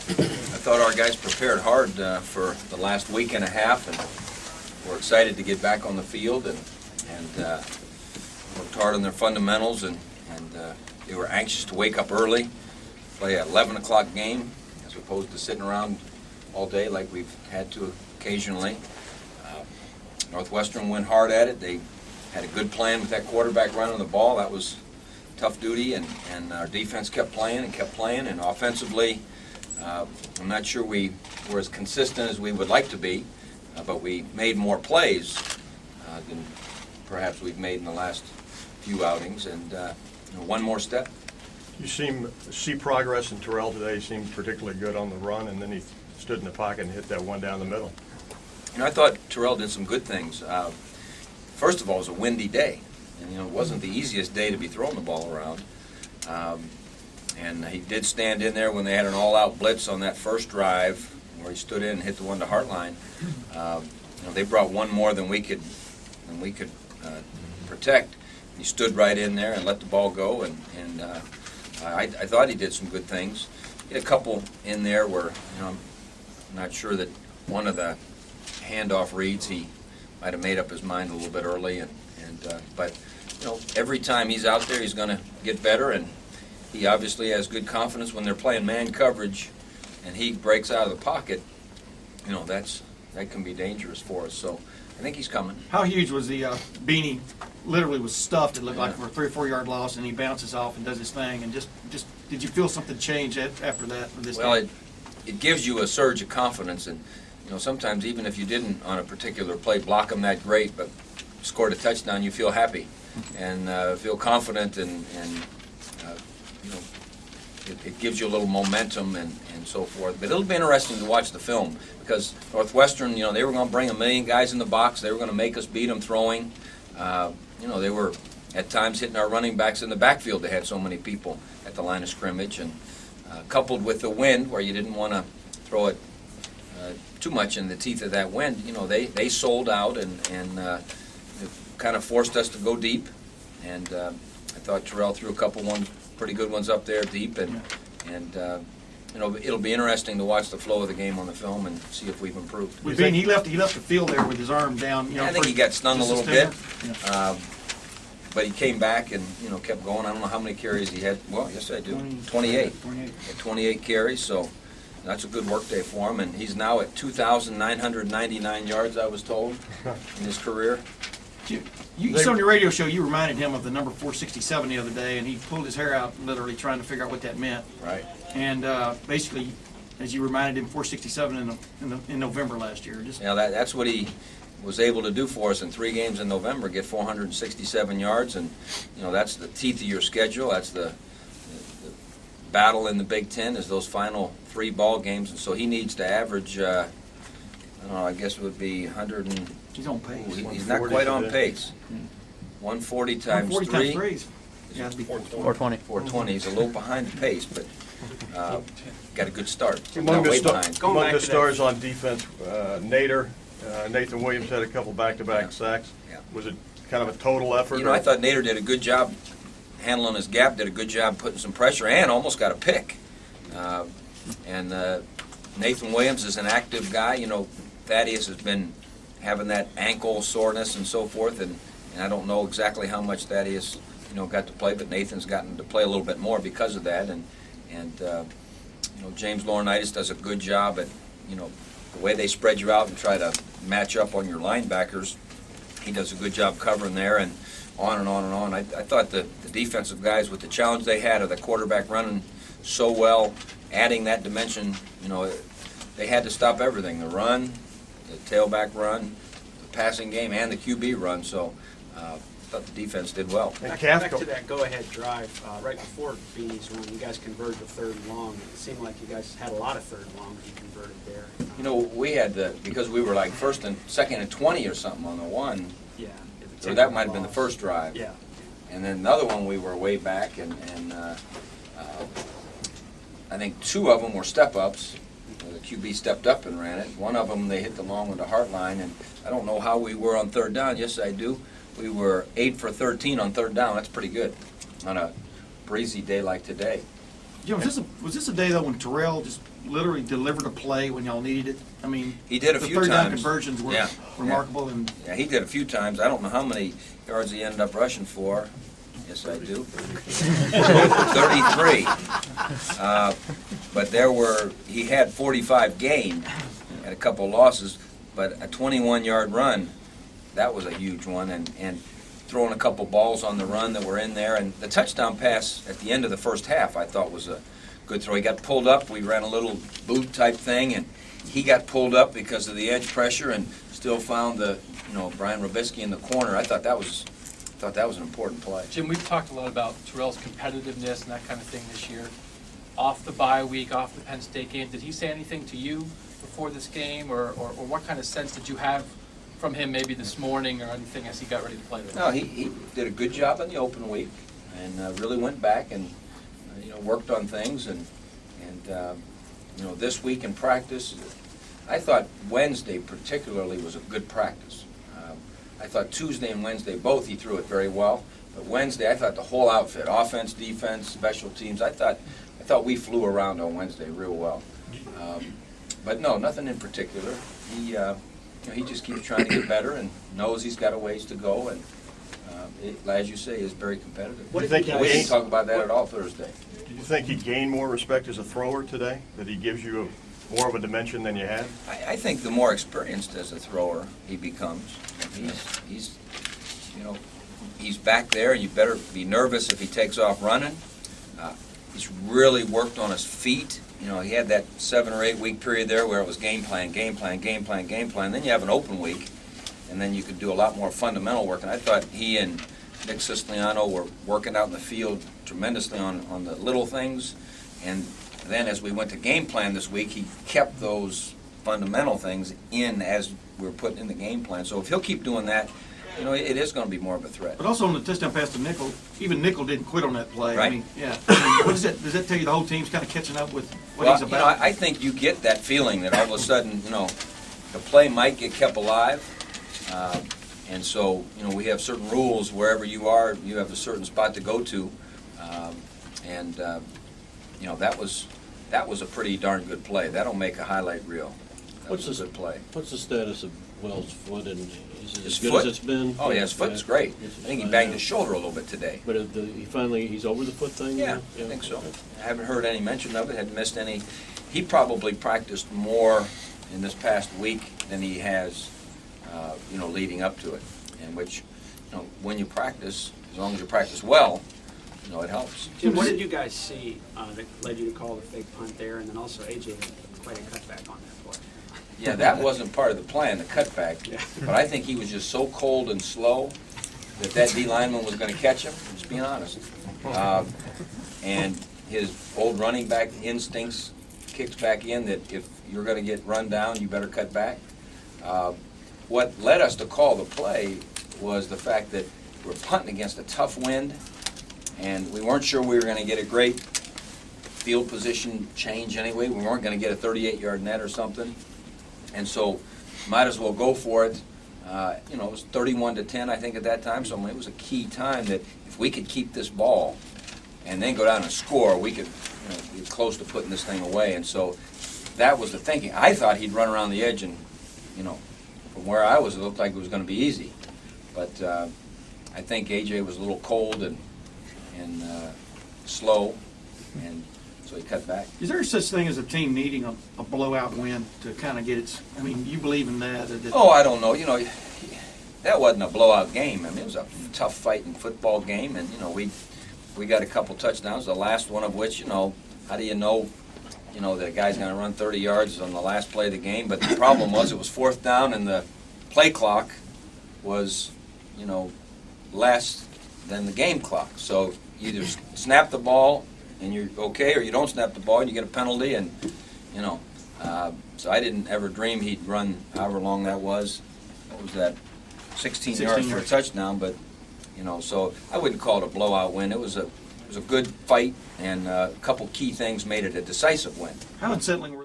I thought our guys prepared hard for the last week and a half, and we're excited to get back on the field and worked hard on their fundamentals, and they were anxious to wake up early, play an 11 o'clock game as opposed to sitting around all day like we've had to occasionally. Northwestern went hard at it. They had a good plan with that quarterback running the ball. That was tough duty, and our defense kept playing, and offensively, I'm not sure we were as consistent as we would like to be, but we made more plays than perhaps we've made in the last few outings, and one more step. You see progress in Tressel today. He seemed particularly good on the run, and then he stood in the pocket and hit that one down the middle. I thought Tressel did some good things. First of all, it was a windy day, and it wasn't the easiest day to be throwing the ball around. And he did stand in there when they had an all-out blitz on that first drive, where he stood in and hit the one to Hartline. They brought one more than we could protect. He stood right in there and let the ball go, and I thought he did some good things. He had a couple in there where I'm not sure that one of the handoff reads he might have made up his mind a little bit early, but every time he's out there, he's going to get better, and he obviously has good confidence when they're playing man coverage, and he breaks out of the pocket. That can be dangerous for us. So I think he's coming. How huge was the beanie? Literally was stuffed. It looked like for a 3 or 4 yard loss, and he bounces off and does his thing. And just did you feel something change after that? Well, it gives you a surge of confidence, and sometimes even if you didn't on a particular play block them that great, but scored a touchdown, you feel happy and feel confident, and it gives you a little momentum and so forth. But it'll be interesting to watch the film, because Northwestern, they were going to bring 1 million guys in the box. They were going to make us beat them throwing. They were at times hitting our running backs in the backfield. They had so many people at the line of scrimmage, and coupled with the wind, where you didn't want to throw it too much in the teeth of that wind, they sold out, and it kind of forced us to go deep. And I thought Tressel threw a couple pretty good ones up there deep, and it'll be interesting to watch the flow of the game on the film and see if we've improved. He left the field there with his arm down. I think he got stung a little bit, yeah. But he came back and kept going. I don't know how many carries he had. Well, yes, I do. 28. 28 carries, so that's a good work day for him. And he's now at 2,999 yards, I was told, in his career. You saw on your radio show, you reminded him of the number 467 the other day, and he pulled his hair out literally trying to figure out what that meant. Right. And basically, as you reminded him, 467 in November last year. That's what he was able to do for us in 3 games in November, get 467 yards, and that's the teeth of your schedule. That's the battle in the Big Ten, is those final 3 ball games, and so he needs to average. I guess it would be 100 and. He's on pace. He's not quite on pace. 140 times 3. Yeah, it'd be 420. 420. He's a little behind the pace, but got a good start. Among Way behind. Among the stars on defense, Nathan Williams had a couple back-to-back sacks. Yeah. Was it kind of a total effort? I thought Nader did a good job handling his gap, did a good job putting some pressure, and almost got a pick. And Nathan Williams is an active guy. Thaddeus has been having that ankle soreness and so forth, and I don't know exactly how much Thaddeus got to play, but Nathan's gotten to play a little bit more because of that, and James Laurinaitis does a good job at the way they spread you out and try to match up on your linebackers. He does a good job covering there, and on and on and on. I thought the defensive guys, with the challenge they had of the quarterback running so well, adding that dimension, they had to stop everything, the run, the tailback run, the passing game, and the QB run. So I thought the defense did well. Back to that go-ahead drive right before Beanie's run, you guys converted to 3rd and long. It seemed like you guys had a lot of 3rd and long that you converted there. We had because we were like 2nd and 20 or something on the one. Yeah. So that might have been the first drive. Yeah. And then another one we were way back, and I think 2 of them were step-ups. The QB stepped up and ran it. One of them, they hit the long one to Hartline, and I don't know how we were on 3rd down. Yes, I do. We were 8 for 13 on 3rd down. That's pretty good on a breezy day like today. Was this a day, though, when Tressel just literally delivered a play when y'all needed it? I mean, He did a few The third down times. conversions were Yeah. remarkable, and Yeah, he did a few times. I don't know how many yards he ended up rushing for. Yes, I do. 33. But he had 45 gain, had a couple losses, but a 21-yard run, that was a huge one, and throwing a couple balls on the run that were in there. And the touchdown pass at the end of the first half, I thought was a good throw. He got pulled up. We ran a little boot type thing, and he got pulled up because of the edge pressure and still found Brian Robisky in the corner. I thought that was an important play. Jim, we've talked a lot about Terrell's competitiveness and that kind of thing this year. Off the bye week, off the Penn State game, did he say anything to you before this game, or what kind of sense did you have from him maybe this morning or anything as he got ready to play? No, he did a good job in the open week and really went back and worked on things and this week in practice, I thought Wednesday particularly was a good practice. I thought Tuesday and Wednesday both he threw it very well, but Wednesday I thought the whole outfit, offense, defense, special teams, I thought we flew around on Wednesday real well. But no, nothing in particular. He just keeps trying to get better and knows he's got a ways to go, and as you say, is very competitive. What do you think We didn't talk about that at all Thursday. Do you think he gained more respect as a thrower today? That he gives you more of a dimension than you had? I think the more experienced as a thrower he becomes, he's back there, and you better be nervous if he takes off running. He's really worked on his feet. He had that 7 or 8 week period there where it was game plan. Then you have an open week, and then you could do a lot more fundamental work. And I thought he and Nick Siciliano were working out in the field tremendously on the little things. And then as we went to game plan this week, he kept those fundamental things in as we were putting in the game plan. So if he'll keep doing that, it is going to be more of a threat. but also on the touchdown pass to Nickel, even Nickel didn't quit on that play. Right. I mean, yeah. What does that tell you? The whole team's kind of catching up with what he's about. I think you get that feeling that all of a sudden, the play might get kept alive. And so, we have certain rules wherever you are, you have a certain spot to go to. That was a pretty darn good play. That'll make a highlight reel. That was a good play. What's the status of Wells' foot, and is it His as good foot? as it's been? Oh, yeah, his foot is great. I think he banged his shoulder a little bit today. But he's over the foot thing? Yeah, now? I think so. I haven't heard any mention of it, hadn't missed any. He probably practiced more in this past week than he has, leading up to it. In which, when you practice, as long as you practice well, it helps. Jim, what did you guys see that led you to call the fake punt there, and then also AJ quite a cutback on that play? Yeah, that wasn't part of the plan, the cutback. Yeah. But I think he was just so cold and slow that D lineman was going to catch him, just being honest. And his old running back instincts kicks back in that if you're going to get run down, you better cut back. What led us to call the play was the fact that we're punting against a tough wind, and we weren't sure we were going to get a great field position change anyway. We weren't going to get a 38-yard net or something. And so might as well go for it. It was 31-10, I think, at that time. So it was a key time that if we could keep this ball and then go down and score, we could be close to putting this thing away. And so that was the thinking. I thought he'd run around the edge, and from where I was, it looked like it was going to be easy. But I think AJ was a little cold and slow, and so he cut back. Is there such thing as a team needing a blowout win to kind of get its? I mean, you believe in that? Oh, I don't know. That wasn't a blowout game. I mean, it was a tough fighting football game, and we got a couple touchdowns. The last one of which, how do you know that a guy's going to run 30 yards on the last play of the game? But the problem was it was 4th down, and the play clock was, less than the game clock. So you either snap the ball and you're okay, or you don't snap the ball and you get a penalty, and so I didn't ever dream he'd run however long that was. What was that? 16 yards for a touchdown, but so I wouldn't call it a blowout win. It was a good fight, and a couple key things made it a decisive win. How unsettling were